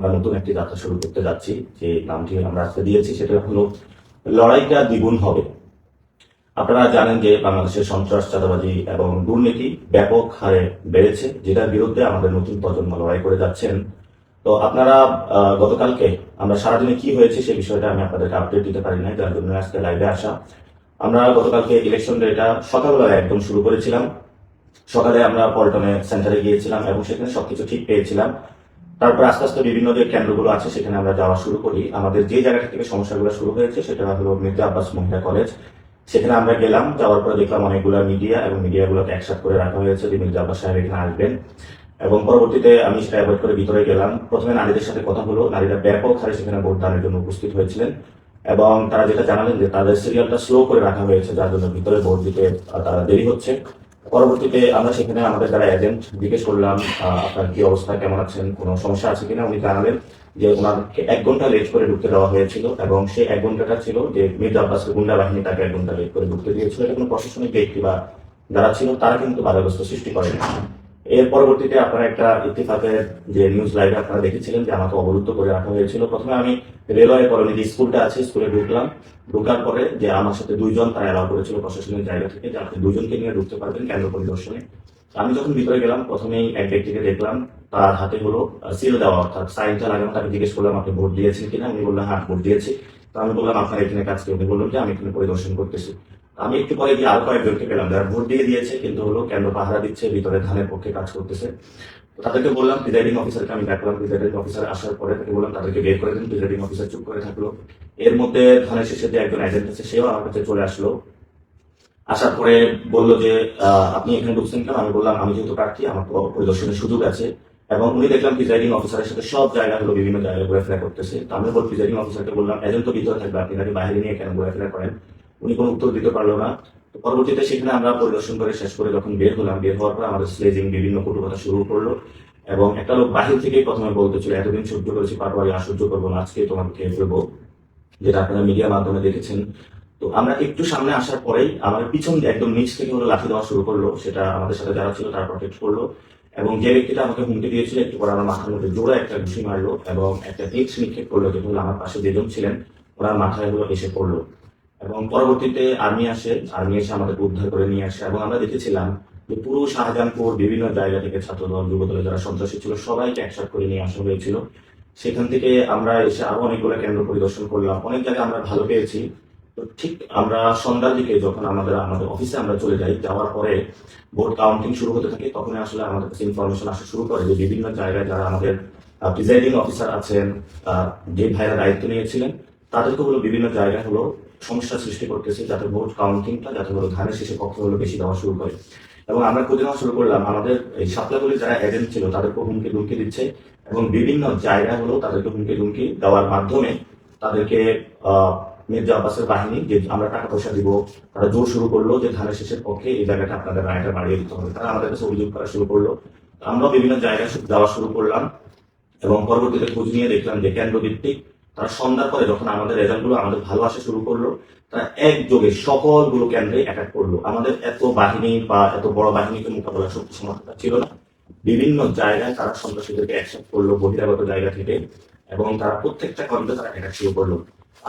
আমরা নতুন একটি যাত্রা শুরু করতে যাচ্ছি। যে নামটি আমরা আজকে দিয়েছি সেটা হলো লড়াইটা দ্বিগুণ হবে। আপনারা জানেন যে বাংলাদেশের সন্ত্রাস, চাঁদাবাজি এবং দুর্নীতি ব্যাপক হারে বেড়েছে, যেটার বিরুদ্ধে আমাদের নতুন প্রজন্ম লড়াই করে যাচ্ছেন। তো আপনারা গতকালকে আমরা সারাদিনে কি হয়েছে সেই বিষয়টা আমি আপনাদেরকে আপডেট দিতে পারি না, যার জন্য আজকে লাইভে আসা। আমরা গতকালকে ইলেকশন ডেটা সকালবেলা একদম শুরু করেছিলাম। সকালে আমরা পল্টনে সেন্টারে গিয়েছিলাম এবং সেখানে সবকিছু ঠিক পেয়েছিলাম। তারপর আস্তে আস্তে বিভিন্ন যে কেন্দ্রগুলো আছে সেখানে আমরা যাওয়া শুরু করি। আমাদের যে জায়গাটা থেকে সমস্যাগুলো শুরু হয়েছে সেটা হলো মির্জা আব্বাস মহিলা কলেজ। সেখানে আমরা গেলাম, যাওয়ার পরে দেখলাম অনেকগুলো মিডিয়া এবং মিডিয়াগুলোকে একসাথে করে রাখা হয়েছে যে মির্জা আব্বাস সাহেব এখানে আসবেন। এবং পরবর্তীতে আমি সেটা অ্যাভয়েড করে ভিতরে গেলাম। প্রথমে নারীদের সাথে কথা হলো, নারীরা ব্যাপক হারে সেখানে ভোটদানের জন্য উপস্থিত হয়েছিলেন এবং তারা যেটা জানালেন যে তাদের সিরিয়ালটা স্লো করে রাখা হয়েছে, যার জন্য ভিতরে ভোট দিতে তারা দেরি হচ্ছে। পরবর্তীতে আমরা সেখানে আমাদের যারা এজেন্ট জিজ্ঞেস করলাম আপনার কি অবস্থা, কেমন আছেন, কোনো সমস্যা আছে কিনা। উনি জানালেন যে ওনাকে 1 ঘন্টা লেট করে ঢুকতে দেওয়া হয়েছিল এবং সেই 1 ঘন্টাটা ছিল যে মির্জা আব্বাসের গুন্ডা বাহিনী তাকে 1 ঘন্টা লেট করে ঢুকতে দিয়েছিল। এটা কোনো প্রশাসনিক ব্যক্তি বা যারা ছিল তারা কিন্তু বাধাগ্রস্ত সৃষ্টি করেনি। এর পরবর্তীতে আপনারা একটা ইত্তেফাকের যে নিউজ লাইভে আপনারা দেখেছিলেন যে আমাকে অবরুদ্ধ করে রাখা হয়েছিল। প্রথমে আমি রেলওয়ে কলোনি যে স্কুলটা আছে স্কুলে ঢুকলাম। ঢোকার পরে যে আমার সাথে 2 জন তারা এলাও করেছিল প্রশাসনের জায়গা থেকে যে আপনি 2 জনকে নিয়ে ঢুকতে পারবেন কেন্দ্র পরিদর্শনে। আমি যখন ভিতরে গেলাম প্রথমেই এক ব্যক্তিকে দেখলাম, তার হাতে হলো সিল দেওয়া, অর্থাৎ সাইনটা লাগানো। তাকে জিজ্ঞেস করলাম আপনি ভোট দিয়েছেন কিনা। উনি বললেন হ্যাঁ ভোট দিয়েছি। তো আমি বললাম আপনার এখানে কাজ কি। উনি বললেন যে আমি এখানে পরিদর্শন করতেছি। আমি একটু পরে গিয়ে আরো কয়েকজনকে পেলাম যারা ভোট দিয়ে দিয়েছে কিন্তু হলো কেন্দ্র পাহারা দিচ্ছে, ভিতরে ধানের পক্ষে কাজ করতেছে। তো তাদেরকে বললাম, প্রিজাইডিং অফিসারকে আমি ডাকলাম। প্রিজাইডিং অফিসার আসার পরে তাকে বললাম তাদেরকে বের করে দিন। প্রিজাইডিং অফিসার চুপ করে থাকলো। এর মধ্যে ধানের শেষে যে একজন এজেন্ট আছে সেও আমার কাছে চলে আসলো। আসার পরে বললো যে আপনি এখানে ঢুকছেন কেন। আমি বললাম আমি যেহেতু প্রার্থী আমার তো পরিদর্শনের সুযোগ আছে। এবং উনি দেখলাম প্রিজাইডিং অফিসারের সাথে সব জায়গা হলো বিভিন্ন জায়গায় ঘোরাফেরা করতেছে। তো আমি প্রিজাইডিং অফিসারকে বললাম এজেন্ট তো ভিতরে থাকবে, আপনি তাকে বাইরে নিয়ে কেন ঘোরাফেরা করেন। উনি কোনো উত্তর দিতে পারলো না। তো পরবর্তীতে সেখানে আমরা পরিদর্শন করে শেষ করে যখন বের হলাম, বের হওয়ার পর আমাদের স্লেজিং বিভিন্ন কটু কথা শুরু করলো। এবং একটা লোক বাহির থেকেই প্রথমে বলতেছিল এতদিন সহ্য করেছি পাটবাড়ি আর সহ্য করবো না, আজকে তোমাকে ফেলবো, যেটা আপনারা মিডিয়ার মাধ্যমে দেখেছেন। তো আমরা একটু সামনে আসার পরেই আমার পিছন দিয়ে একদম নিচ থেকে হলো লাঠি দেওয়া শুরু করলো। সেটা আমাদের সাথে যারা ছিল তারা প্রটেক্ট করলো। এবং যে ব্যক্তিটা আমাকে হুমকি দিয়েছিল একটু পরে আমার মাথার মধ্যে জোরে একটা ঘুষি মারলো এবং একটা টিপস নিক্ষেপ করলো, যেটা হলো আমার পাশে যেজন ছিলেন ওনার মাথায় হলো এসে পড়লো। এবং পরবর্তীতে আর্মি আসে, আর্মি এসে আমাদের উদ্ধার করে নিয়ে আসে। এবং আমরা দেখেছিলাম যে পুরো শাহজাহানপুর বিভিন্ন জায়গা থেকে ছাত্রদল, যুবদলে যারা সন্ত্রাসী ছিল সবাইকে একসাথে করে নিয়ে আসা হয়েছিল। সেখান থেকে আমরা এসে আরো অনেকগুলো কেন্দ্র পরিদর্শন করলাম, অনেক জায়গায় আমরা ভালো পেয়েছি। তো ঠিক আমরা সন্ধ্যার দিকে যখন আমাদের আমাদের অফিসে আমরা চলে যাই, যাওয়ার পরে ভোট কাউন্টিং শুরু হতে থাকে, তখন আসলে আমাদের কাছে ইনফরমেশন আসা শুরু করে যে বিভিন্ন জায়গায় যারা আমাদের প্রিজাইডিং অফিসার আছেন, যে ভাইরা দায়িত্ব নিয়েছিলেন, তাদেরকে হলো বিভিন্ন জায়গায় হলো সমস্যা সৃষ্টি করতেছে, যাতে ভোট কাউন্টিংটা যাতে হলো ধানের শেষে পক্ষে হলো বেশি দেওয়া শুরু করে। এবং আমরা খুঁজে নেওয়া শুরু করলাম আমাদের এই সাপলাগুলির যারা এজেন্ট ছিল তাদেরকে হুমকি ধুমকি দিচ্ছে এবং বিভিন্ন জায়গা হলো তাদেরকে হুমকি ধুমকি দেওয়ার মাধ্যমে তাদেরকে মির্জা আব্বাসের বাহিনী যে আমরা টাকা পয়সা দিব, তারা জোর শুরু করলো যে ধানের শেষের পক্ষে এই জায়গাটা আপনাদের রায়টা বাড়িয়ে দিতে হবে। তারা আমাদের কাছে অভিযোগ করা শুরু করলো। আমরা বিভিন্ন জায়গায় যাওয়া শুরু করলাম এবং পরবর্তীতে খোঁজ নিয়ে দেখলাম যে কেন্দ্র ভিত্তিক তারা সন্ধ্যার পরে যখন আমাদের রেজাল্টগুলো আমাদের ভালো আসা শুরু করলো, তারা একযোগে সকলগুলো কেন্দ্রে অ্যাটাক করলো। আমাদের এত বাহিনী বা এত বড় বাহিনীকে মোকাবেলা শক্তি সামর্থ্য ছিল না। বিভিন্ন জায়গায় তারা সন্ত্রাসীদেরকে অ্যাকসেপ্ট করলো বহিরাগত জায়গা থেকে এবং তারা প্রত্যেকটা কেন্দ্রে তারা অ্যাটাক শুরু করলো।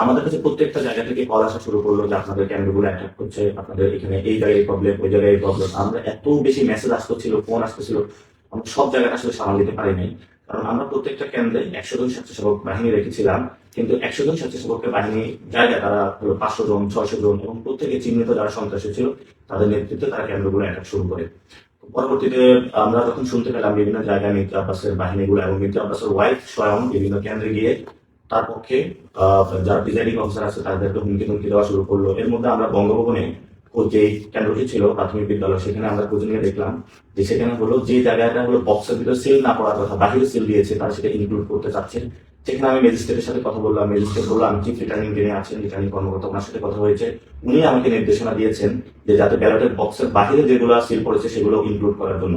আমাদের কাছে প্রত্যেকটা জায়গা থেকে কল আসা শুরু করলো যে আপনাদের কেন্দ্রগুলো অ্যাটাক করছে, আপনাদের এখানে এই জায়গায় প্রবলেম, ওই জায়গায় প্রবলেম। আমরা এত বেশি মেসেজ আসতেছিল, ফোন আসতেছিল, আমরা সব জায়গাটা আসলে সামাল দিতে পারি নাই। কারণ আমরা প্রত্যেকটা কেন্দ্রে 100 জন স্বেচ্ছাসেবক বাহিনী রেখেছিলাম, কিন্তু 100 জন স্বেচ্ছাসেবকের বাহিনী জায়গায় তারা হলো 500 জন, 600 জন এবং প্রত্যেকে চিহ্নিত যারা সন্ত্রাসী ছিল তাদের নেতৃত্বে তারা কেন্দ্রগুলো অ্যাটাক শুরু করে। পরবর্তীতে আমরা যখন শুনতে পেলাম বিভিন্ন জায়গায় মির্জা আব্বাসের বাহিনীগুলো এবং মির্জা আব্বাসের ওয়াইফ স্বয়ং বিভিন্ন কেন্দ্রে গিয়ে তার পক্ষে যারা প্রিজাইডিং অফিসার আছে তাদেরকে হুমকি ধুমকি দেওয়া শুরু করলো। এর মধ্যে আমরা বঙ্গভবনে যে কেন্দ্রটি ছিল প্রাথমিক বিদ্যালয়, সেখানে আমরা খোঁজ নিয়ে দেখলাম যে সেখানে হলো যে জায়গাটা হলো বক্সের ভিতরে সিল না পড়ার কথা, বাহিরে সিল দিয়েছে, তারা সেটা ইনক্লুড করতে চাচ্ছে। সেখানে আমি ম্যাজিস্ট্রেটের সাথে কথা বললাম। ম্যাজিস্ট্রেট বললো আমি চিফ রিটার্নিং যিনি আছেন, রিটার্নিং কর্মকর্তা, ওনার সাথে কথা হয়েছে। উনি আমাকে নির্দেশনা দিয়েছেন যে যাতে ব্যালটের বক্সের বাহিরে যেগুলো সিল পড়েছে সেগুলো ইনক্লুড করার জন্য।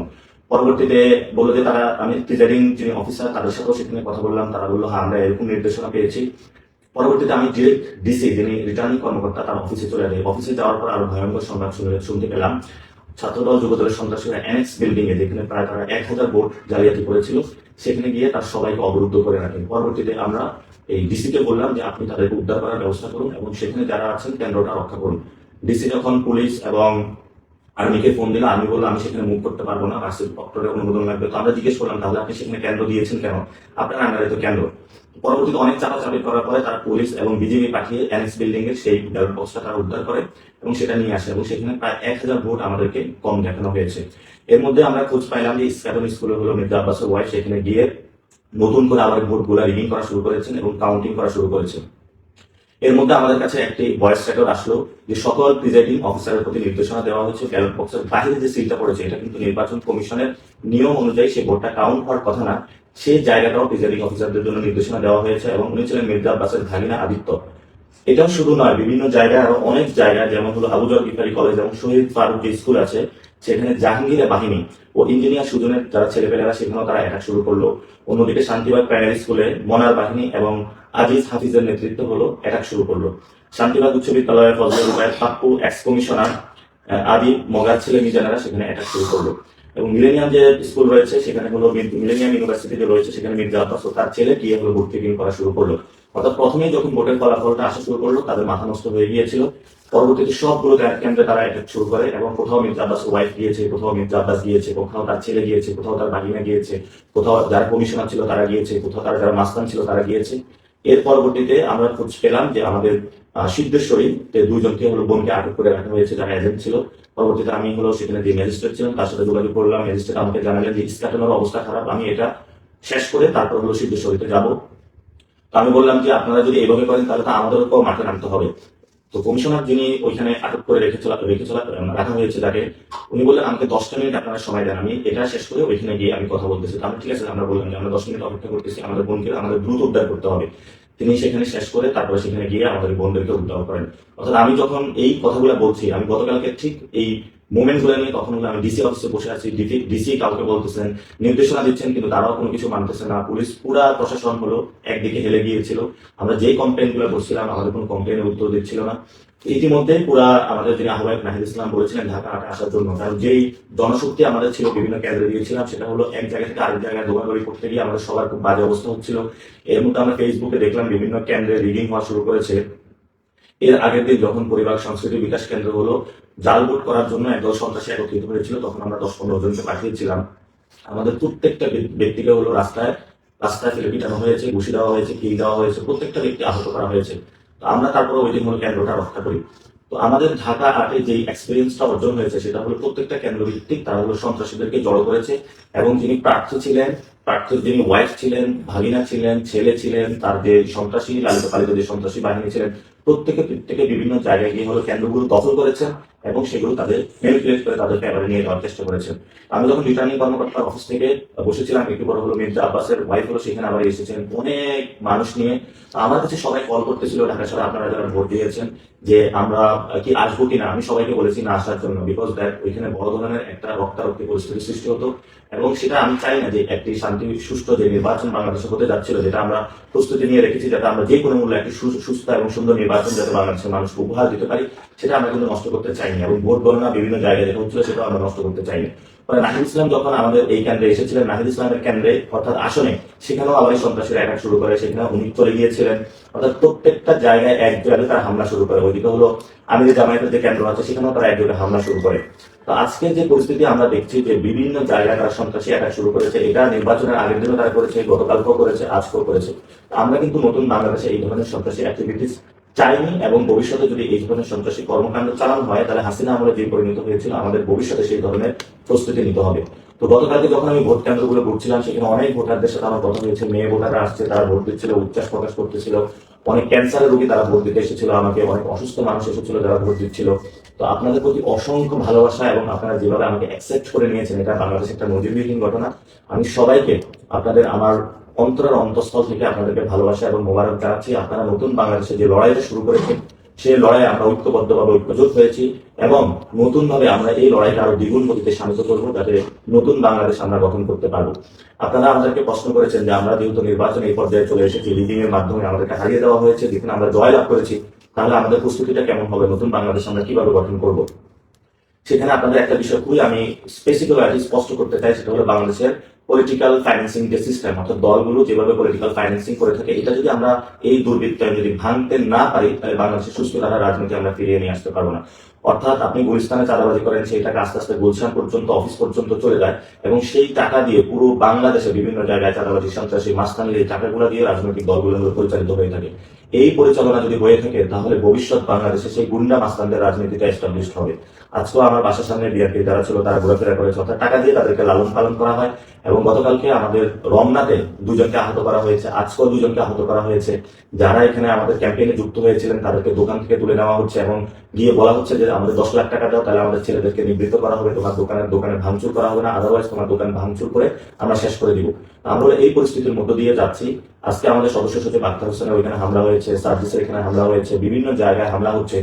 পরবর্তীতে বললো যে তারা, আমি প্রিজাইডিং যিনি অফিসার তাদের সাথেও সেখানে কথা বললাম, তারা বললো হ্যাঁ আমরা এরকম নির্দেশনা পেয়েছি। পরবর্তীতে আমি ডিরেক্ট ডিসি যিনি রিটার্নিং কর্মকর্তা তার অফিসে চলে যাই। অফিসে যাওয়ার পর আরো ভয়ঙ্কর সংবাদ শুনতে পেলাম ছাত্রদল যুবদলের সন্ত্রাসীরা এনএক্স বিল্ডিং এ, যেখানে প্রায় তারা 1000 ভোট জালিয়াতি করেছিল, সেখানে গিয়ে তার সবাইকে অবরুদ্ধ করে রাখেন। পরবর্তীতে আমরা এই ডিসিকে বললাম যে আপনি তাদেরকে উদ্ধার করার ব্যবস্থা করুন এবং সেখানে যারা আছেন কেন্দ্রটা রক্ষা করুন। ডিসি যখন পুলিশ এবং আর্মিকে ফোন দিল, আর্মি বললো আমি সেখানে মুভ করতে পারবো না, ভার্সিটি ডক্টরের অনুমোদন লাগবে। তো আমরা জিজ্ঞেস করলাম তাহলে আপনি সেখানে কেন্দ্র দিয়েছেন কেন, আপনার আন্ডারে তো কেন্দ্র। পরবর্তীতে অনেক চাপাচাপি করার পরে তারা পুলিশ এবং বিজিবি পাঠিয়ে এনএক্স বিল্ডিং এর সেই ব্যালট বক্সটা তারা উদ্ধার করে এবং সেটা নিয়ে আসে এবং সেখানে প্রায় 1000 ভোট আমাদেরকে কম দেখানো হয়েছে। এর মধ্যে আমরা খোঁজ পাইলাম যে স্ক্যাটন স্কুলে হলো মির্জা আব্বাসের ওয়াইফ সেখানে গিয়ে নতুন করে আবার ভোটগুলা রিডিং করা শুরু করেছেন এবং কাউন্টিং করা শুরু করেছেন। এর মধ্যে আমাদের কাছে একটি ভয়েস রেকর্ড আসলো যে সকল প্রিজাইডিং অফিসারের প্রতি নির্দেশনা দেওয়া হয়েছে ব্যালট বক্সের বাইরে যে সিলটা পড়েছে এটা কিন্তু নির্বাচন কমিশনের নিয়ম অনুযায়ী সেই ভোটটা কাউন্ট হওয়ার কথা না, সেই জায়গাটাও প্রিজাইডিং অফিসারদের জন্য নির্দেশনা দেওয়া হয়েছে এবং উনি ছিলেন মির্জা আব্বাসের ভাগিনা আদিত্য। এটাও শুধু নয়, বিভিন্ন জায়গায় আরো অনেক জায়গায় যেমন হলো আবু জর গিফারি কলেজ এবং শহীদ ফারুক স্কুল আছে, সেখানে জাহাঙ্গীরের বাহিনী ও ইঞ্জিনিয়ার সুজনের যারা ছেলেপেলেরা সেখানেও তারা অ্যাটাক শুরু করলো। অন্যদিকে শান্তিবাগ প্রাইমারি স্কুলে মনার বাহিনী এবং আজিজ হাফিজের নেতৃত্ব হলো অ্যাটাক শুরু করলো। শান্তিবাগ উচ্চ বিদ্যালয়ের ফজলুল রুবায়ের পাপ্পু এক্স কমিশনার আদি মগার ছেলে মিজানেরা সেখানে অ্যাটাক শুরু করলো। এবং মিলেনিয়াম যে স্কুল রয়েছে সেখানে হলো মিলেনিয়াম ইউনিভার্সিটি যে রয়েছে সেখানে মির্জা আব্বাস ও তার ছেলে গিয়ে হলো ভোট টেকিং করা শুরু করলো। অর্থাৎ প্রথমেই যখন ভোটের ফলাফলটা আসা শুরু করলো তাদের মাথা নষ্ট হয়ে গিয়েছিল। পরবর্তীতে সবগুলো কেন্দ্রে তারা অ্যাটাক শুরু করে এবং কোথাও মির্জা আব্বাস ওয়াইফ গিয়েছে, কোথাও মির্জা আব্বাস গিয়েছে, কোথাও তার ছেলে গিয়েছে, কোথাও তার ভাগিনা গিয়েছে, কোথাও যারা কমিশনার ছিল তারা গিয়েছে, কোথাও তারা যারা মাস্তান ছিল তারা গিয়েছে। এর পরবর্তীতে আমরা খোঁজ পেলাম যে আমাদের সিদ্ধেশ্বরী দুইজনকে হলো বোনকে আটক করে রাখা হয়েছে যারা এজেন্ট ছিল। পরবর্তীতে আমি হলো সেখানে যে ম্যাজিস্ট্রেট ছিলাম তার সাথে যোগাযোগ করলাম। ম্যাজিস্ট্রেট আমাকে জানালেন যে স্ক্যাটনের অবস্থা খারাপ, আমি এটা শেষ করে তারপর হলো সিদ্ধেশ্বরীতে যাবো। আমি বললাম যে আপনারা যদি এইভাবে করেন তাহলে তো আমাদেরকেও মাঠে নামতে হবে। তো কমিশনার যিনি ওইখানে আটক করে রাখা হয়েছে তাকে, উনি বললেন আমাকে 10টা মিনিট আপনারা সময় দেন, আমি এটা শেষ করে ওইখানে গিয়ে আমি কথা বলতেছি। তো আমি ঠিক আছে, আমরা বললাম যে আমরা 10 মিনিট অপেক্ষা করতেছি, আমাদের বোনকে আমাদের দ্রুত উদ্ধার করতে হবে। তিনি সেখানে শেষ করে তারপরে সেখানে গিয়ে আমাদের বোনদেরকে উদ্ধার করেন। অর্থাৎ আমি যখন এই কথাগুলো বলছি, আমি গতকালকে ঠিক এই মোমেন্ট গুলো নিয়ে তখন আমি ডিসি অফিসে বসে আছি, ডিসি কাউকে বলতেছেন, নির্দেশনা দিচ্ছেন, কিন্তু তারাও কোনো কিছু মানতেছে না। পুলিশ পুরা প্রশাসন হলো একদিকে হেলে গিয়েছিল। আমরা যেই কমপ্লেন গুলো করছিলাম আমাদের কোনো কমপ্লেনের উত্তর দিচ্ছিল না। ইতিমধ্যে পুরা আমাদের যিনি আহ্বায়ক নাহিদ ইসলাম বলেছিলেন ঢাকা আসার জন্য, কারণ যেই জনশক্তি আমাদের ছিল বিভিন্ন কেন্দ্রে দিয়েছিলাম সেটা হলো এক জায়গা থেকে আরেক জায়গায় দৌড়াদৌড়ি করতে গিয়ে আমাদের সবার খুব বাজে অবস্থা হচ্ছিল। এর মধ্যে আমরা ফেসবুকে দেখলাম বিভিন্ন কেন্দ্রে রিডিং হওয়া শুরু করেছে। এর আগের দিন যখন পরিবার সংস্কৃতি বিকাশ কেন্দ্র হলো জাল ভোট করার জন্য একদল সন্ত্রাসী একত্রিত হয়েছিল, তখন আমরা 10-15 জনকে পাঠিয়েছিলাম। আমাদের প্রত্যেকটা ব্যক্তিকে হলো রাস্তায় ফেলে পিটানো হয়েছে, ঘুষি দেওয়া হয়েছে, কিল দেওয়া হয়েছে, প্রত্যেকটা ব্যক্তি আহত করা হয়েছে। তো আমরা তারপরে ওই দিন হলো কেন্দ্রটা রক্ষা করি। তো আমাদের ঢাকা 8-এ যে এক্সপিরিয়েন্সটা অর্জন হয়েছে সেটা হলো প্রত্যেকটা কেন্দ্র ভিত্তিক তারা হলো সন্ত্রাসীদেরকে জড়ো করেছে এবং যিনি প্রার্থী ছিলেন, প্রার্থীর যিনি ওয়াইফ ছিলেন, ভাগিনা ছিলেন, ছেলে ছিলেন, তার যে সন্ত্রাসী লালিত পালিত যে সন্ত্রাসী বাহিনী ছিলেন, প্রত্যেকে বিভিন্ন জায়গায় গিয়ে হলো কেন্দ্রগুলো দখল করেছেন এবং সেগুলো তাদের ম্যানিপুলেট করে তাদের ফেভারে নিয়ে যাওয়ার চেষ্টা করেছেন। আমি যখন রিটার্নিং কর্মকর্তার অফিস থেকে বসেছিলাম, একটু পরে হলো মির্জা আব্বাসের ওয়াইফ হলো সেখানে আবার এসেছেন অনেক মানুষ নিয়ে। আমার কাছে সবাই কল করতেছিল ঢাকা শহরে আপনারা যারা ভোট দিয়েছেন যে আমরা কি আসবো কিনা। আমি সবাইকে বলেছি না আসার জন্য, বিকজ দ্যাট ওইখানে বড় ধরনের একটা রক্তারক্তি পরিস্থিতি সৃষ্টি হতো এবং সেটা আমি চাই না যে একটি শান্তি সুষ্ঠু যে নির্বাচন বাংলাদেশে হতে যাচ্ছিল, যেটা আমরা প্রস্তুতি নিয়ে রেখেছি যাতে আমরা যে কোনো মূল্যে একটি সুস্থ এবং সুন্দর নির্বাচন যাতে বাংলাদেশের মানুষকে উপহার দিতে পারি, সেটা আমরা কিন্তু নষ্ট করতে চাইনি এবং ভোট গণনা বিভিন্ন জায়গায় যেটা হচ্ছিল সেটাও আমরা নষ্ট করতে চাইনি। পরে নাহিদ ইসলাম যখন আমাদের এই কেন্দ্রে এসেছিলেন, নাহিদ ইসলামের কেন্দ্রে অর্থাৎ আসনে, সেখানেও আবার এই সন্ত্রাসীরা অ্যাটাক শুরু করে, সেখানে উনি চলে গিয়েছিলেন। অর্থাৎ প্রত্যেকটা জায়গায় এক জায়গায় তারা হামলা শুরু করে। ওইদিকে হলো আমির জামায়াতের যে কেন্দ্র আছে সেখানেও তারা এক জায়গায় হামলা শুরু করে। তো আজকে যে পরিস্থিতি আমরা দেখছি যে বিভিন্ন জায়গায় তারা সন্ত্রাসী অ্যাটাক শুরু করেছে, এটা নির্বাচনের আগের দিনও তারা করেছে, গতকালকেও করেছে, আজকেও করেছে। আমরা কিন্তু নতুন বাংলাদেশে এই ধরনের সন্ত্রাসী অ্যাক্টিভিটিস চাইনি এবং ভবিষ্যতে যদি এই ধরনের সন্ত্রাসী কর্মকাণ্ড চালানো হয় তাহলে হাসিনা আমলে যে পরিণত হয়েছিল আমাদের ভবিষ্যতে সেই ধরনের প্রস্তুতি নিতে হবে। তো গতকালকে যখন আমি ভোট কেন্দ্রগুলো ঘুরছিলাম সেখানে অনেক ভোটারদের সাথে আমার কথা হয়েছে, মেয়ে ভোটাররা আসছে, তারা ভোট দিচ্ছিল, উচ্ছ্বাস প্রকাশ করতেছিল। অনেক ক্যান্সারের রোগী তারা ভোট দিতে এসেছিল, আমাকে অনেক অসুস্থ মানুষ এসেছিল যারা ভোট দিচ্ছিল। তো আপনাদের প্রতি অসংখ্য ভালোবাসা এবং আপনারা যেভাবে আমাকে অ্যাকসেপ্ট করে নিয়েছেন, এটা বাংলাদেশের একটা নজিরবিহীন ঘটনা। আমি সবাইকে আপনাদের আমার অন্তরের অন্তঃস্থল থেকে আপনাদেরকে ভালোবাসা এবং মোবারক জানাচ্ছি। আপনারা নতুন বাংলাদেশে যে লড়াইটা শুরু করেছেন সেই লড়াইয়ে আমরা ঐক্যবদ্ধভাবে ঐক্যজোট হয়েছি এবং নতুন ভাবে আমরা এই লড়াইটা আরো দ্বিগুণ গতিতে শান্ত করবো যাতে নতুন বাংলাদেশ আমরা গঠন করতে পারবো। আপনারা আমাদেরকে প্রশ্ন করেছেন যে আমরা যেহেতু নির্বাচন এই পর্যায়ে চলে এসেছি, লিডিং এর মাধ্যমে আমাদেরকে হারিয়ে দেওয়া হয়েছে, যেখানে আমরা জয়লাভ করেছি, তাহলে আমাদের প্রস্তুতিটা কেমন হবে, নতুন বাংলাদেশ আমরা কিভাবে গঠন করবো। সেখানে আপনাদের একটা বিষয় খুবই আমি স্পেসিফিক স্পষ্ট করতে চাই, সেটা হলো বাংলাদেশের পলিটিক্যাল ফাইন্যান্সিং যে সিস্টেম, অর্থাৎ দলগুলো যেভাবে পলিটিক্যাল ফাইন্যান্সিং করে থাকে, এটা যদি আমরা এই দুর্বৃত্তায়ন যদি ভাঙতে না পারি, তাহলে বাংলাদেশের সুস্থ ধারা রাজনীতি আমরা ফিরিয়ে নিয়ে আসতে পারবো না। অর্থাৎ আপনি গুলিস্তানে চাঁদাবাজি করেন, সেই টাকা আস্তে আস্তে গুলশান পর্যন্ত, অফিস পর্যন্ত চলে যায়, এবং সেই টাকা দিয়ে পুরো বাংলাদেশে বিভিন্ন জায়গায় চাঁদাবাজি, সন্ত্রাসী, মাস্তানি, এই টাকাগুলো দিয়ে রাজনৈতিক দলগুলো পরিচালিত হয়ে থাকে। এই পরিচালনা যদি হয়ে থাকে, তাহলে ভবিষ্যৎ বাংলাদেশে সেই গুন্ডা মাস্তানদের রাজনীতিটা এস্টাবলিশ হবে। আজকেও আমার বাসার সামনে বিআরপি যারা ছিল তারা ঘোরাফেরা করেছে, অর্থাৎ টাকা দিয়ে তাদেরকে লালন পালন করা হয়। এবং গতকালকে আমাদের রমনাতে দুজনকে আহত করা হয়েছে, আজকেও দুজনকে আহত করা হয়েছে। যারা এখানে আমাদের ক্যাম্পেইনে যুক্ত হয়েছিলেন তাদেরকে দোকান থেকে তুলে নেওয়া হচ্ছে এবং গিয়ে বলা হচ্ছে যে আমাদের 10 লাখ টাকা দাও, তাহলে আমাদের ছেলেদেরকে নিবৃত্ত করা হবে, তোমার দোকানে ভাঙচুর করা হবে না, আদারওয়াইজ তোমার দোকান ভাঙচুর করে আমরা শেষ করে দিব। আমরা এই পরিস্থিতির মধ্য দিয়ে যাচ্ছি। আজকে আমাদের সদস্য সচিব আক্তার হোসেনের ওইখানে হামলা হয়েছে, সার্জিসের এখানে হামলা হয়েছে, বিভিন্ন জায়গায় হামলা হচ্ছে।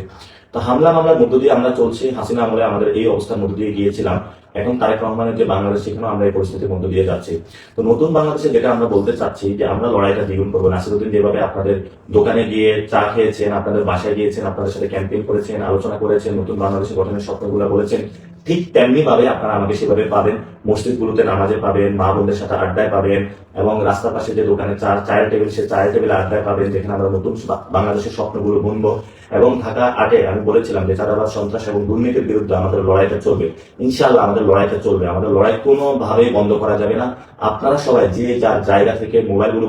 তো মামলার মধ্য দিয়ে আমরা চলছি। হাসিনা আমলে আমাদের এই অবস্থার মধ্য দিয়ে গিয়েছিলাম, এখন তারেক রহমানের যে বাংলাদেশ, সেখানেও আমরা এই পরিস্থিতির মধ্য দিয়ে যাচ্ছি। তো নতুন বাংলাদেশে যেটা আমরা বলতে চাচ্ছি যে আমরা লড়াইটা দ্বিগুণ করবো। নাসিরুদ্দিন যেভাবে আপনাদের দোকানে গিয়ে চা খেয়েছেন, আপনাদের বাসায় গিয়েছেন, আপনাদের সাথে ক্যাম্পেইন করেছেন, আলোচনা করেছেন, নতুন বাংলাদেশের গঠনের স্বপ্নগুলো বলেছেন, ঠিক তেমনি ভাবে আপনারা আমাকে সেভাবে পাবেন। মসজিদগুলোতে নামাজে পাবেন, মা বোনদের সাথে আড্ডায় পাবেন, এবং রাস্তার পাশে যে দোকানে চায়ের টেবিল, সে চায়ের টেবিলে আড্ডায় পাবেন, যেখানে আমরা নতুন বাংলাদেশের স্বপ্নগুলো বুনবো। এবং ঢাকা 8-এ আমি বলেছিলাম যে চাঁদাবাজ, সন্ত্রাস এবং দুর্নীতির বিরুদ্ধে আমাদের লড়াইটা চলবে। ইনশাআল্লাহ আমাদের লড়াইটা চলবে। আমাদের লড়াই কোনোভাবেই বন্ধ করা যাবে না। আপনারা সবাই যে যার জায়গা থেকে মোবাইলগুলো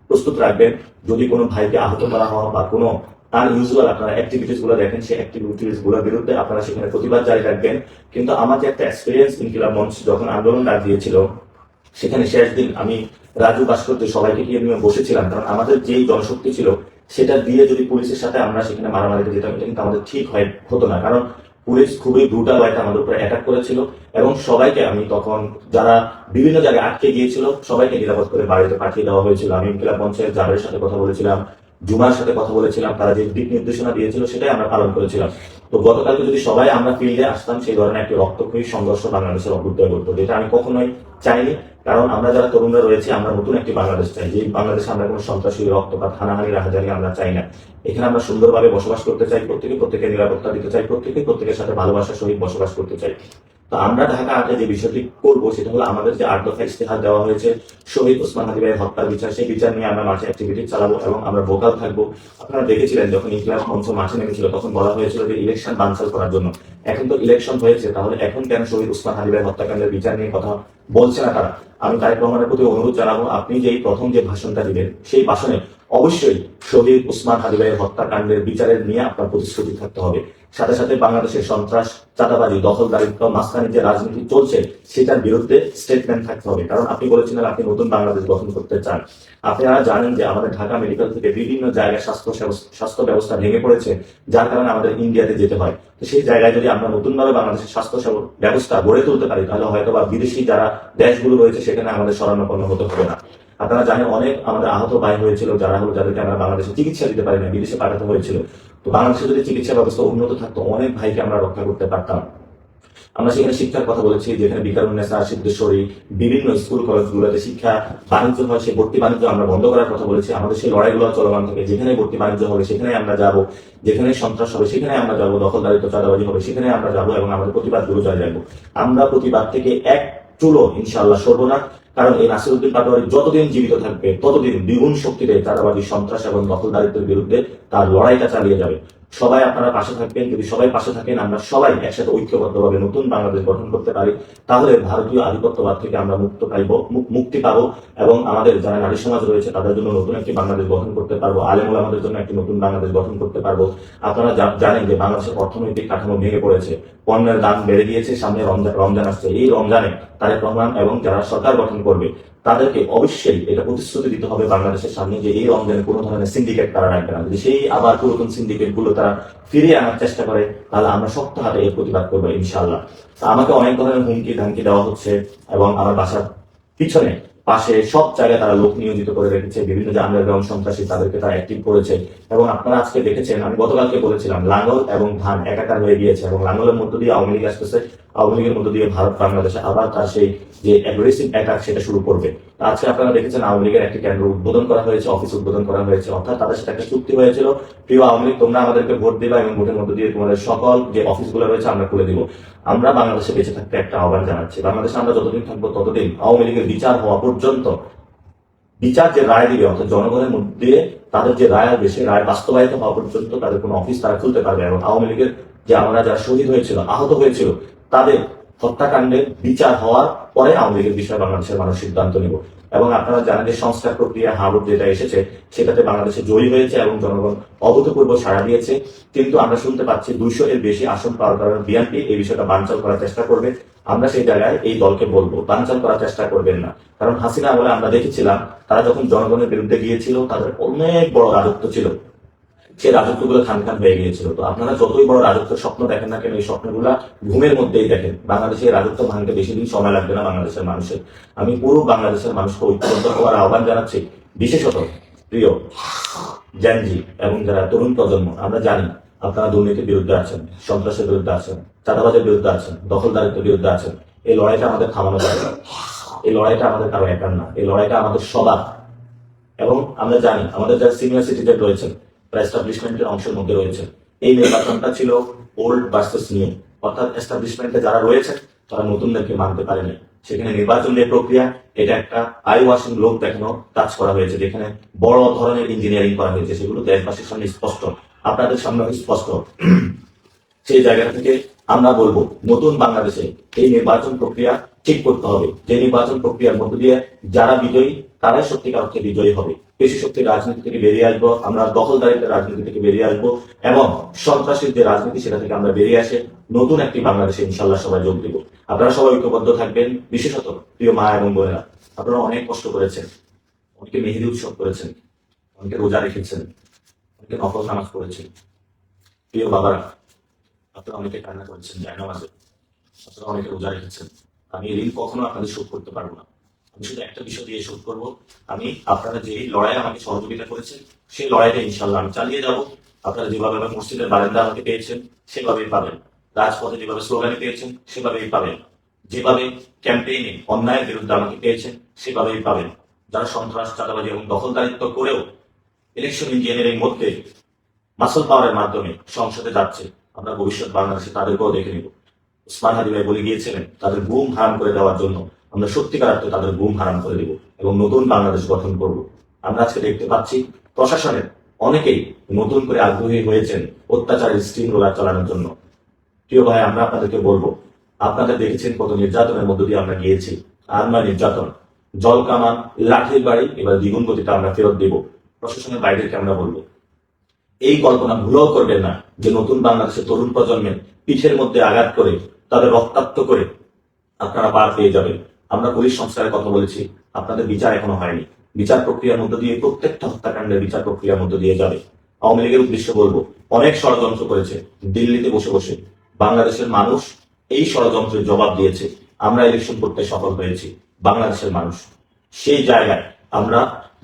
প্রস্তুত রাখবেন। যদি কোনো ভাইকে আহত করা হয় বা কোনো আনইউজুয়াল আপনারা অ্যাক্টিভিটিস গুলো দেখেন, সেই অ্যাক্টিভিটিস গুলোর বিরুদ্ধে আপনারা সেখানে প্রতিবাদ জারি রাখবেন। কিন্তু আমার যে একটা এক্সপিরিয়েন্স, ইনকিলাব মঞ্চ যখন আন্দোলন ডাক দিয়েছিল, সেখানে শেষ দিন আমি রাজু ভাস্কর্য সবাইকে গিয়ে নিয়ে বসেছিলাম, কারণ আমাদের যেই জনশক্তি ছিল সেটা দিয়ে যদি পুলিশের সাথে আমরা সেখানে মারামারিতে যেতাম, এটা কিন্তু আমাদের ঠিক হতো না। কারণ পুলিশ খুবই ব্রুটাল ওয়েতে আমাদের উপরে অ্যাটাক করেছিল, এবং সবাইকে আমি তখন যারা বিভিন্ন জায়গায় আটকে গিয়েছিল সবাইকে নিরাপদ করে বাড়িতে পাঠিয়ে দেওয়া হয়েছিল। আমি ইনকিলাব মঞ্চের জাবের সাথে কথা বলেছিলাম, জুমার সাথে কথা বলেছিলাম, তারা যে দিক নির্দেশনা দিয়েছিল সেটাই আমরা পালন করেছিলাম। তো গতকালকে যদি সবাই আমরা ফিল্ডে আসতাম, সেই ধরনের একটি রক্তক্ষয়ী সংঘর্ষ বাংলাদেশের অভ্যুদয় করতো, যেটা আমি কখনোই চাইনি। কারণ আমরা যারা তরুণরা রয়েছে, আমরা নতুন একটি বাংলাদেশ চাই, যে বাংলাদেশে আমরা কোনো সন্ত্রাসী, রক্তপাত, হানাহানি, রাহাজানি আমরা চাই না। এখানে আমরা সুন্দরভাবে বসবাস করতে চাই, প্রত্যেকে নিরাপত্তা দিতে চাই, প্রত্যেকের সাথে ভালোবাসার সহিত বসবাস করতে চাই। তো আমরা ঢাকা 8-এ যে বিষয়টি করবো সেটা হলো, আমাদের যে 8 দফা ইশতেহার দেওয়া হয়েছে শহীদ ওসমান হাদি ভাইয়ের হত্যার বিচার, সেই বিচার নিয়ে আমরা মাঠে অ্যাক্টিভিটি চালাবো এবং আমরা ভোকাল থাকবো। আপনারা দেখেছিলেন যখন ইনকিলাব মঞ্চ মাঠে নেমেছিল, তখন বলা হয়েছিল যে ইলেকশন বানচাল করার জন্য। এখন তো ইলেকশন হয়েছে, তাহলে এখন কেন শহীদ ওসমান হাদি ভাইয়ের হত্যাকাণ্ডের বিচার নিয়ে কথা বলছে না তারা? আমি তারেক রহমানের প্রতি অনুরোধ জানাবো, আপনি যে প্রথম যে ভাষণটা দিবেন, সেই ভাষণে অবশ্যই শহীদ ওসমান হাদি ভাইয়ের হত্যাকাণ্ডের বিচারের নিয়ে আপনার প্রতিশ্রুতি থাকতে হবে। সাথে সাথে বাংলাদেশের সন্ত্রাস, চাঁদাবাজি, দখলদারিত্ব, মাঝখানে যে রাজনীতি চলছে সেটার বিরুদ্ধে স্টেটমেন্ট থাকতে হবে। কারণ আপনি বলেছিলেন আপনি নতুন বাংলাদেশ গঠন করতে চান। আপনারা জানেন যে আমাদের ঢাকা মেডিকেল থেকে বিভিন্ন জায়গায় স্বাস্থ্য ব্যবস্থা ভেঙে পড়েছে, যার কারণে আমাদের ইন্ডিয়াতে যেতে হয়। তো সেই জায়গায় যদি আমরা নতুনভাবে বাংলাদেশের স্বাস্থ্য ব্যবস্থা গড়ে তুলতে পারি, তাহলে হয়তো বা বিদেশি যারা দেশগুলো রয়েছে সেখানে আমাদের শরণাপন্ন হতে হবে না। আপনারা জানেন অনেক আমাদের আহত ভাই হয়েছিল, যাদেরকে আমরা বাংলাদেশে চিকিৎসা দিতে পারি না, বিদেশে পাঠাতে হয়েছিল। তো বাংলাদেশে যদি চিকিৎসা ব্যবস্থা উন্নত থাকতো, অনেক ভাইকে আমরা রক্ষা করতে পারতাম। আমরা সেখানে শিক্ষার কথা বলেছি, যেখানে বিকারুন্নেসা, সিদ্ধেশ্বরী, বিভিন্ন স্কুল কলেজগুলোতে শিক্ষা বাণিজ্য হয়, সেই ভর্তি বাণিজ্য আমরা বন্ধ করার কথা বলেছি। আমাদের সেই লড়াইগুলো চলমান থাকে, যেখানে ভর্তি বাণিজ্য হবে সেখানে আমরা যাব, যেখানে সন্ত্রাস হবে সেখানে আমরা যাবো, দখলদারিত্ব, চাঁদাবাজি হবে সেখানে আমরা যাবো, এবং আমাদের প্রতিবাদগুলো জয় যাবো। আমরা প্রতিবাদ থেকে এক চুলো ইনশাআল্লাহ সরবো না। কারণ এই নাসিরুদ্দিন পাটোয়ারি যতদিন জীবিত থাকবে, ততদিন দ্বিগুণ শক্তিতে চাঁদাবাজি, সন্ত্রাস এবং দখলদারিত্বের বিরুদ্ধে তার লড়াইটা চালিয়ে যাবে। সবাই আপনারা পাশে থাকবেন। যদি সবাই পাশে থাকেন, আমরা সবাই একসাথে ঐক্যবদ্ধভাবে নতুন বাংলাদেশ গঠন করতে পারি, তাহলে ভারতীয় আধিপত্যবাদ থেকে আমরা মুক্তি পাবো, এবং আমাদের যারা নারী সমাজ রয়েছে তাদের জন্য নতুন একটি বাংলাদেশ গঠন করতে পারবো, আলেম ওলামাদের জন্য একটি নতুন বাংলাদেশ গঠন করতে পারবো। আপনারা জানেন যে বাংলাদেশের অর্থনৈতিক কাঠামো ভেঙে পড়েছে, পণ্যের দাম বেড়ে গিয়েছে, সামনে রমজান আসছে। এই রমজানে তারেক রহমান এবং যারা সরকার গঠন করবে তাদেরকে অবশ্যই এটা প্রতিশ্রুতি দিতে হবে বাংলাদেশের সামনে, যে এই রমজানে কোনো ধরনের সিন্ডিকেট তারা রাখবে না। যদি সেই আবার পুরাতন সিন্ডিকেট গুলো তারা ফিরিয়ে আনার চেষ্টা করে, তাহলে আমরা শক্ত হাতে এর প্রতিবাদ করবো ইনশাআল্লাহ। আমাকে অনেক ধরনের হুমকি ধামকি দেওয়া হচ্ছে, এবং আমার বাসার পিছনে পাশে সব জায়গায় তারা লোক নিয়োজিত করে রেখেছে, বিভিন্ন যে আন্ডারগ্রাউন্ড সন্ত্রাসী তাদেরকে তারা অ্যাক্টিভ করেছে। এবং আপনারা আজকে দেখেছেন, আমি গতকালকে বলেছিলাম লাঙ্গল এবং ধান একাকার হয়ে গিয়েছে, এবং লাঙ্গলের মধ্য দিয়ে আওয়ামী লীগ আসতেছে, আওয়ামী লীগের মধ্য দিয়ে ভারত বাংলাদেশে আবার তার সেই যে অ্যাগ্রেসিভ অ্যাটাক সেটা শুরু করবে। আজকে আপনারা দেখেছেন আওয়ামী লীগের একটি কেন্দ্র উদ্বোধন করা হয়েছে, অফিস উদ্বোধন করা হয়েছে, অর্থাৎ তাদের সাথে একটা চুক্তি হয়েছিল, প্রিয় আওয়ামী লীগ তোমরা আমাদেরকে ভোট দিবা এবং ভোটের মধ্য দিয়ে তোমাদের সকল যে অফিসগুলো রয়েছে আমরা খুলে দিব। আমরা বাংলাদেশে বেঁচে থাকতে একটা আহ্বান জানাচ্ছি, বাংলাদেশে আমরা যতদিন থাকবো ততদিন আওয়ামী লীগের বিচার হওয়া পর্যন্ত, বিচার যে রায় দিবে অর্থাৎ জনগণের মধ্যে তাদের যে রায় আসবে সেই রায় বাস্তবায়িত হওয়া পর্যন্ত তাদের কোনো অফিস তারা খুলতে পারবে। এবং আওয়ামী লীগের যে আমরা যারা শহীদ হয়েছিল, আহত হয়েছিল, তাদের হত্যাকাণ্ডের বিচার হওয়ার পরে আওয়ামী লীগের বিষয়ে বাংলাদেশের মানুষ সিদ্ধান্ত নিব। এবং আপনারা জানেন যে সংস্কার প্রক্রিয়া হাবুট যেটা এসেছে সেটাতে বাংলাদেশে জয়ী হয়েছে এবং জনগণ অভূতপূর্ব সাড়া দিয়েছে। কিন্তু আমরা শুনতে পাচ্ছি 200 এর বেশি আসন পাওয়ার কারণে বিএনপি এই বিষয়টা বানচাল করার চেষ্টা করবে। আমরা সেই জায়গায় এই দলকে বলবো বানচাল করার চেষ্টা করবেন না, কারণ হাসিনা আমলে আমরা দেখেছিলাম তারা যখন জনগণের বিরুদ্ধে গিয়েছিল তাদের অনেক বড় রাজত্ব ছিল, সেই রাজত্বগুলো খান খান হয়ে গিয়েছিল। তো আপনারা যতই বড় রাজত্বের স্বপ্ন দেখেন না কেন, এই স্বপ্নগুলা ঘুমের মধ্যেই দেখেন। বাংলাদেশের রাজত্ব ভাঙতে বেশি দিন সময় লাগবে না বাংলাদেশের মানুষের। আমি পুরো বাংলাদেশের মানুষকে ঐক্যবদ্ধ হওয়ার আহ্বান জানাচ্ছি, বিশেষত প্রিয় জেনজি এবং যারা তরুণ প্রজন্ম। আমরা জানি আপনারা দুর্নীতির বিরুদ্ধে আছেন, সন্ত্রাসের বিরুদ্ধে আছেন, চাঁদাবাজের বিরুদ্ধে আছেন, দখলদারিত্বের বিরুদ্ধে আছেন। এই লড়াইটা আমাদের থামানো যাবে না, এই লড়াইটা আমাদের কারো একার না, এই লড়াইটা আমাদের সবার। এবং আমরা জানি আমাদের যারা সিনিয়র সিটিজেন রয়েছেন, এস্টাবলিশমেন্টের অংশের মধ্যে রয়েছে, এই নির্বাচনটা ছিল ওল্ড ভার্সেস নিউ, অর্থাৎ এস্টাবলিশমেন্টে যারা রয়েছেন তারা নতুনদেরকে মানতে পারেনি। সেখানে নির্বাচন যে প্রক্রিয়া, এটা একটা আই ওয়াশিং লোক দেখানো কাজ করা হয়েছে, যেখানে বড় ধরনের ইঞ্জিনিয়ারিং করা হয়েছে, সেগুলো দেশবাসীর সামনে স্পষ্ট, আপনাদের সামনে স্পষ্ট। সেই জায়গা থেকে আমরা বলবো নতুন বাংলাদেশে এই নির্বাচন প্রক্রিয়া ঠিক করতে হবে, যে নির্বাচন প্রক্রিয়ার মধ্য দিয়ে যারা বিজয়ী তারাই সত্যিকার অর্থে বিজয়ী হবে। পেশি শক্তির রাজনীতি থেকে বেরিয়ে আসবো, আমরা দখলদারিত্বের রাজনীতি থেকে বেরিয়ে আসবো এবং সন্ত্রাসীর যে রাজনীতি সেটা থেকে আমরা বেরিয়ে আসে নতুন একটি বাংলাদেশে ইনশাল্লাহ সবাই যোগ দিব। আপনারা সবাই ঐক্যবদ্ধ থাকবেন। বিশেষত প্রিয় মা এবং বোনেরা, আপনারা অনেক কষ্ট করেছেন, অনেকে মেহেদি উৎসব করেছেন, অনেকে রোজা রেখেছেন, অনেকে নফল নামাজ পড়েছেন। প্রিয় বাবারা, আপনারা অনেকে কান্না করেছেন জায়নামাজে, আপনারা অনেকে রোজা রেখেছেন। আমি এই ঋণ কখনো আপনাদের শোধ করতে পারবো না, আমি শুধু একটা বিষয় দিয়ে শোধ করবো। আমি আপনারা যে লড়াই আমাকে সহযোগিতা করেছেন সেই লড়াইটা ইনশাল্লাহ আমি চালিয়ে যাব। আপনারা যেভাবে মসজিদের বারান্দা আমাকে পেয়েছেন সেভাবেই পাবেন, রাজপথে যেভাবে স্লোগানে পেয়েছেন সেভাবেই পাবেন, যেভাবে ক্যাম্পেইনে অন্যায়ের বিরুদ্ধে আমাকে পেয়েছেন সেভাবেই পাবেন। যারা সন্ত্রাস, চাঁদাবাজি এবং দখলদারিত্ব করেও ইলেকশন ইঞ্জিনিয়ারিং মধ্যে মাসল পাওয়ারের মাধ্যমে সংসদে যাচ্ছে, আমরা ভবিষ্যৎ বাংলাদেশে তাদেরকেও দেখে নিব। উসমান হাদি ভাই বলে গিয়েছিলেন তাদের ঘুম হারাম করে দেওয়ার জন্য আমরা সত্যিকার অর্থে তাদের ঘুম হারাম করে দিব এবং নতুন বাংলাদেশ গঠন করব। আমরা আজকে দেখতে পাচ্ছি প্রশাসনের অনেকেই নতুন করে আগ্রহী হয়েছেন অত্যাচারের স্টিম রোলার চালানোর জন্য। প্রিয় ভাই, আমরা আপনাদেরকে বলবো, আপনাদের দেখেছেন কত নির্যাতনের মধ্য দিয়ে আমরা গিয়েছি, আর্মা নির্যাতন, জল কামান, লাঠির বাড়ি, এবার দ্বিগুণ গতিতে আমরা ফেরত দিব। প্রশাসনের বাইরেকে আমরা বলবো এই কল্পনা ভুলেও করবেন না যে নতুন বাংলাদেশের তরুণ প্রজন্মের পিঠের মধ্যে আঘাত করে তাদের রক্তাক্ত করে আপনারা পার পেয়ে যাবেন। আমরা পুলিশ সংস্কারের কথা বলেছি, আপনাদের বিচার এখনো হয়নি, বিচার প্রক্রিয়ার মধ্য দিয়ে প্রত্যেকটা হত্যাকাণ্ডের বিচার প্রক্রিয়ার মধ্য দিয়ে যাবে। আওয়ামী লীগের উদ্দেশ্য বলবো, অনেক ষড়যন্ত্র করেছে দিল্লিতে বসে বসে, বাংলাদেশের মানুষ এই ষড়যন্ত্রের জবাব দিয়েছে। আমরা ইলেকশন করতে সফল হয়েছি, বাংলাদেশের মানুষ সেই জায়গায় আমরা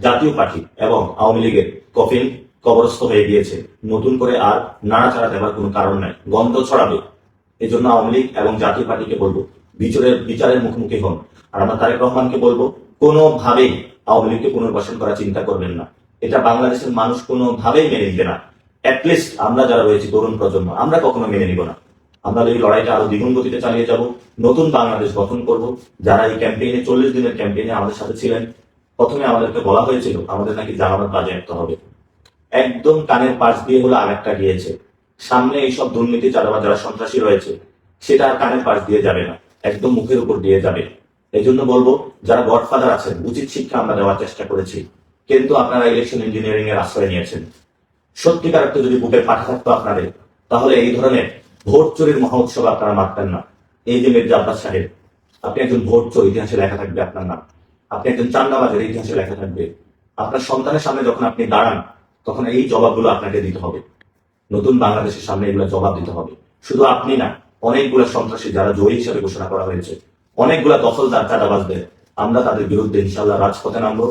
জাতীয় পার্টি এবং আওয়ামী লীগের কফিন কবরস্থ হয়ে গিয়েছে, নতুন করে আর নাড়াচাড়া দেওয়ার কোনো কারণ নাই, গন্ধ ছড়াবে। এই জন্য আওয়ামী লীগ এবং জাতীয় পার্টিকে বলবো বিচারের মুখোমুখি হন। আর আমরা তারেক রহমানকে বলবো কোনোভাবেই আওয়ামী লীগকে পুনর্বাসন করার চিন্তা করবেন না, এটা বাংলাদেশের মানুষ কোনোভাবেই মেনে নিবে না। অ্যাটলিস্ট আমরা যারা রয়েছি তরুণ প্রজন্ম, আমরা কখনো মেনে নিব না। আমরা এই লড়াইটা আরো দ্বিগুণ গতিতে চালিয়ে যাব, নতুন বাংলাদেশ গঠন করব। যারা এই ক্যাম্পেইনে 40 দিনের ক্যাম্পেইনে আমাদের সাথে ছিলেন, প্রথমে আমাদেরকে বলা হয়েছিল আমাদের নাকি জামানত বাজেয়াপ্ত হবে, একদম কানের পাশ দিয়ে হলো আরেকটা গিয়েছে। সামনে এইসব দুর্নীতি চাঁদাবাজ যারা সন্ত্রাসী রয়েছে সেটা আর কানের পাশ দিয়ে যাবে না, একদম মুখের উপর দিয়ে যাবে। এই জন্য বলবো যারা গডফাদার আছেন, উচিত শিক্ষা আমরা দেওয়ার চেষ্টা করেছি, কিন্তু আপনারা ইলেকশন ইঞ্জিনিয়ারিং এর আশ্রয় নিয়েছেন। সত্যিকার অর্থে যদি বুকের পাঠা থাকতো আপনাদের, তাহলে এই ধরনের ভোট চুরির মহোৎসব আপনারা মারতেন না। এই যে মির্জা আব্বাস সাহেব, আপনি একজন ভোট চোর, ইতিহাসে লেখা থাকবে আপনার নাম। আপনি একজন চান্দাবাজের, ইতিহাসে লেখা থাকবে। আপনার সন্তানের সামনে যখন আপনি দাঁড়ান তখন এই জবাবগুলো আপনাকে দিতে হবে, নতুন বাংলাদেশের সামনে এগুলো জবাব দিতে হবে। শুধু আপনি না, অনেকগুলো সন্ত্রাসী যারা জয়ী হিসাবে ঘোষণা করা হয়েছে, অনেকগুলো দখলদার চাঁদাবাজদের, আমরা তাদের বিরুদ্ধে ইনশাল্লাহ রাজপথে নামবো।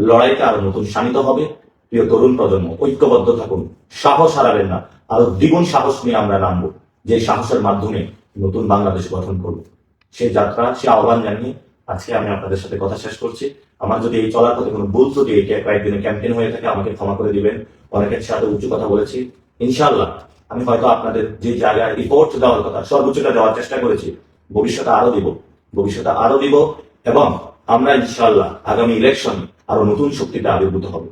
লড়াইটা আরো নতুন শানিত হবে। প্রিয় তরুণ প্রজন্ম, ঐক্যবদ্ধ থাকুন, সাহস হারাবেন না, আরো দ্বিগুণ সাহস নিয়ে আমরা নামবো, যে সাহসের মাধ্যমে নতুন বাংলাদেশ গঠন করব। সেই যাত্রা, সে আহ্বান জানিয়ে আজকে আমি আপনাদের সাথে কথা শেষ করছি। আমার যদি এই চলার পথে কোনো ভুল ত্রুটি কয়েকদিনের ক্যাম্পেইন হয়ে থাকে আমাকে ক্ষমা করে দিবেন। অনেকের সাথে উঁচু কথা বলেছি, ইনশাআল্লাহ আমি হয়তো আপনাদের যে জায়গায় রিপোর্ট দেওয়ার কথা সর্বোচ্চটা দেওয়ার চেষ্টা করেছি, ভবিষ্যতে আরো দিব এবং আমরা ইনশাআল্লাহ আগামী ইলেকশন আরো নতুন শক্তিতে আবির্ভূত হব।